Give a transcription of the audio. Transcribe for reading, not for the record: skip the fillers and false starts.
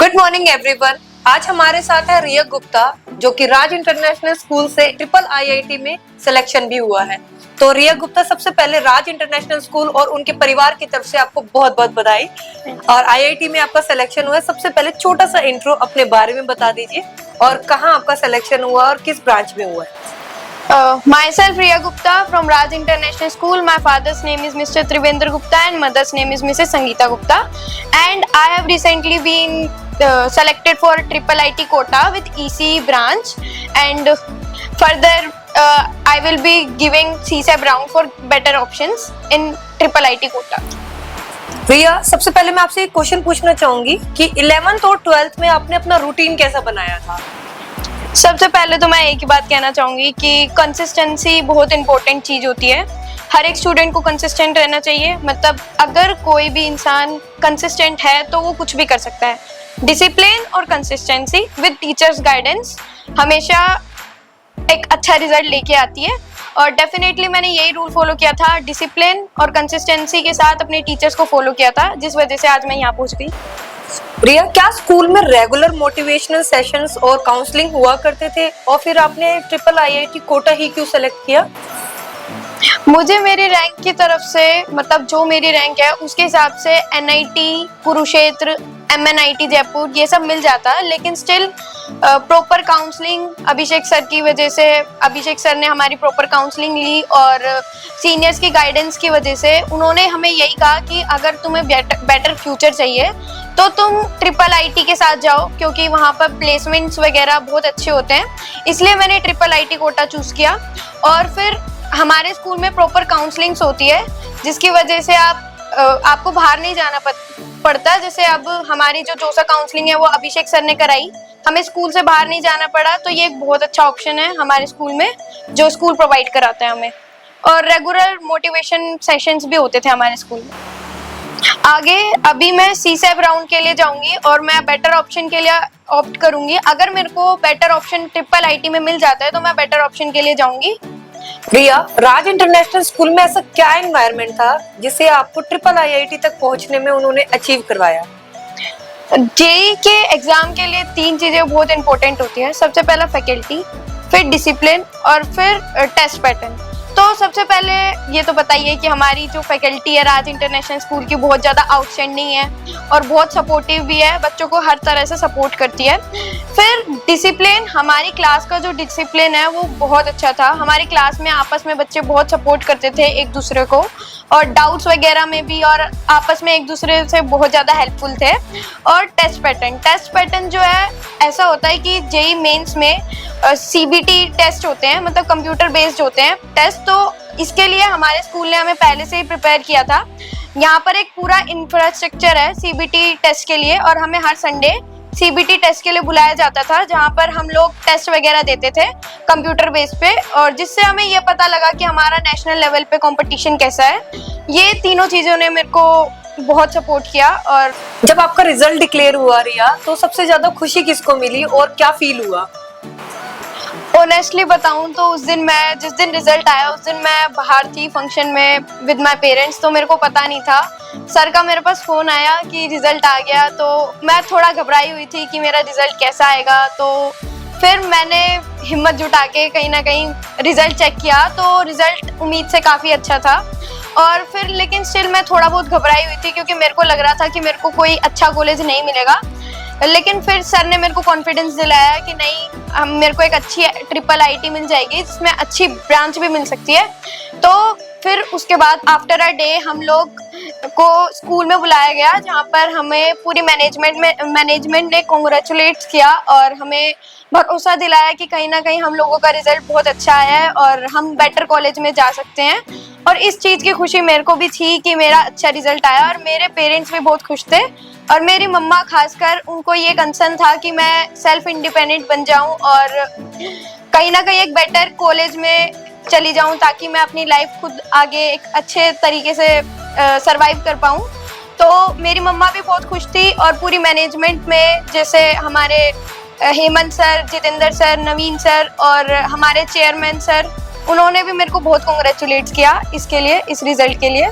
Good morning everyone. आज हमारे साथ है रिया गुप्ता, जो कि राज इंटरनेशनल स्कूल से ट्रिपल आईआईटी में सिलेक्शन भी हुआ है। तो रिया गुप्ता, सबसे पहले राज इंटरनेशनल स्कूल और उनके परिवार की तरफ से आपको बहुत बहुत बधाई। और आईआईटी में आपका सिलेक्शन हुआ है। सबसे पहले छोटा सा इंट्रो अपने बारे में बता दीजिए और कहाँ आपका सिलेक्शन हुआ और किस ब्रांच में हुआ है। Myself Riya Gupta from Raj International School. My father's name is Mr. Trivendra Gupta and mother's name is Mrs. Sangeeta Gupta. And I have recently been selected for triple IT quota with ECE branch. And further, I will be giving CSEB round for better options in triple IT quota. रिया, सबसे पहले मैं आपसे एक question पूछना चाहूंगी कि 11th और 12th में आपने अपना रूटीन कैसा बनाया था। सबसे पहले तो मैं एक ही बात कहना चाहूँगी कि कंसिस्टेंसी बहुत इंपॉर्टेंट चीज़ होती है। हर एक स्टूडेंट को कंसिस्टेंट रहना चाहिए। मतलब अगर कोई भी इंसान कंसिस्टेंट है तो वो कुछ भी कर सकता है। डिसिप्लिन और कंसिस्टेंसी विद टीचर्स गाइडेंस हमेशा एक अच्छा रिजल्ट लेके आती है। और डेफिनेटली मैंने यही रूल फॉलो किया था, डिसिप्लिन और कंसिस्टेंसी के साथ अपने टीचर्स को फॉलो किया था, जिस वजह से आज मैं यहाँ पहुँच गई। रिया, क्या स्कूल में रेगुलर मोटिवेशनल सेशंस और काउंसलिंग हुआ करते थे और फिर आपने ट्रिपल आईआईटी कोटा ही क्यों सेलेक्ट किया? मुझे मेरी रैंक की तरफ से, मतलब जो मेरी रैंक है उसके हिसाब से एनआईटी कुरुक्षेत्र, एमएनआईटी जयपुर ये सब मिल जाता है, लेकिन स्टिल प्रॉपर काउंसलिंग अभिषेक सर की वजह से, अभिषेक सर ने हमारी प्रॉपर काउंसलिंग ली और सीनियर्स की गाइडेंस की वजह से उन्होंने हमें यही कहा कि अगर तुम्हें बेटर फ्यूचर चाहिए तो तुम ट्रिपल आईटी के साथ जाओ, क्योंकि वहाँ पर प्लेसमेंट्स वगैरह बहुत अच्छे होते हैं। इसलिए मैंने ट्रिपल आईटी कोटा चूज़ किया। और फिर हमारे स्कूल में प्रॉपर काउंसलिंग्स होती है, जिसकी वजह से आपको बाहर नहीं जाना पड़ता। जैसे अब हमारी जो जोसा काउंसलिंग है वो अभिषेक सर ने कराई, हमें स्कूल से बाहर नहीं जाना पड़ा। तो ये एक बहुत अच्छा ऑप्शन है हमारे स्कूल में, जो स्कूल प्रोवाइड कराता है हमें। और रेगुलर मोटिवेशन सेशंस भी होते थे हमारे स्कूल में। आगे अभी मैं सीसेब राउंड के लिए जाऊंगी और मैं बेटर ऑप्शन के लिए ऑप्ट करूंगी। अगर मेरे को बेटर ऑप्शन ट्रिपल आईटी में मिल जाता है तो मैं बेटर ऑप्शन के लिए जाऊंगी। रिया, राज इंटरनेशनल स्कूल में ऐसा क्या एनवायरनमेंट था जिसे आपको ट्रिपल आईआईटी तक पहुंचने में उन्होंने अचीव करवाया? जेईई के एग्जाम के लिए 3 चीजें बहुत इंपॉर्टेंट होती है। सबसे पहला फैकल्टी, फिर डिसिप्लिन और फिर टेस्ट पैटर्न। तो सबसे पहले ये तो बताइए कि हमारी जो फैकल्टी है राज इंटरनेशनल स्कूल की बहुत ज़्यादा आउटस्टैंडिंग है और बहुत सपोर्टिव भी है, बच्चों को हर तरह से सपोर्ट करती है। फिर डिसिप्लिन, हमारी क्लास का जो डिसिप्लिन है वो बहुत अच्छा था। हमारी क्लास में आपस में बच्चे बहुत सपोर्ट करते थे एक दूसरे को, और डाउट्स वगैरह में भी, और आपस में एक दूसरे से बहुत ज़्यादा हेल्पफुल थे। और टेस्ट पैटर्न जो है ऐसा होता है कि जेईई मेंस में सीबीटी टेस्ट होते हैं, मतलब कंप्यूटर बेस्ड होते हैं टेस्ट। तो इसके लिए हमारे स्कूल ने हमें पहले से ही प्रिपेयर किया था। यहाँ पर एक पूरा इंफ्रास्ट्रक्चर है सीबीटी टेस्ट के लिए, और हमें हर संडे सीबीटी टेस्ट के लिए बुलाया जाता था, जहाँ पर हम लोग टेस्ट वगैरह देते थे कंप्यूटर बेस पे, और जिससे हमें ये पता लगा कि हमारा नेशनल लेवल पे कंपटीशन कैसा है। ये तीनों चीज़ों ने मेरे को बहुत सपोर्ट किया। और जब आपका रिजल्ट डिक्लेयर हुआ रिया, तो सबसे ज्यादा खुशी किसको मिली और क्या फील हुआ? ऑनेस्टली बताऊं तो जिस दिन रिजल्ट आया उस दिन मैं बाहर थी फंक्शन में विद माय पेरेंट्स, तो मेरे को पता नहीं था। सर का मेरे पास फ़ोन आया कि रिज़ल्ट आ गया, तो मैं थोड़ा घबराई हुई थी कि मेरा रिज़ल्ट कैसा आएगा। तो फिर मैंने हिम्मत जुटा के कहीं ना कहीं रिज़ल्ट चेक किया, तो रिज़ल्ट उम्मीद से काफ़ी अच्छा था। और फिर लेकिन स्टिल मैं थोड़ा बहुत घबराई हुई थी, क्योंकि मेरे को लग रहा था कि मेरे को कोई अच्छा कॉलेज नहीं मिलेगा। लेकिन फिर सर ने मेरे को कॉन्फिडेंस दिलाया कि नहीं, मेरे को एक अच्छी ट्रिपल आईटी मिल जाएगी, जिसमें अच्छी ब्रांच भी मिल सकती है। तो फिर उसके बाद आफ्टर अ डे हम लोग को स्कूल में बुलाया गया, जहाँ पर हमें पूरी मैनेजमेंट ने कॉन्ग्रेचुलेट किया और हमें भरोसा दिलाया कि कहीं ना कहीं हम लोगों का रिजल्ट बहुत अच्छा आया है और हम बेटर कॉलेज में जा सकते हैं। और इस चीज़ की खुशी मेरे को भी थी कि मेरा अच्छा रिजल्ट आया, और मेरे पेरेंट्स भी बहुत खुश थे। और मेरी मम्मा खासकर, उनको ये कंसर्न था कि मैं सेल्फ इंडिपेंडेंट बन जाऊं और कहीं ना कहीं एक बेटर कॉलेज में चली जाऊं, ताकि मैं अपनी लाइफ खुद आगे एक अच्छे तरीके से सरवाइव कर पाऊं। तो मेरी मम्मा भी बहुत खुश थी, और पूरी मैनेजमेंट में जैसे हमारे हेमंत सर, जितेंद्र सर, नवीन सर और हमारे चेयरमैन सर, उन्होंने भी मेरे को बहुत कॉन्ग्रेचुलेट किया इसके लिए, इस रिजल्ट के लिए।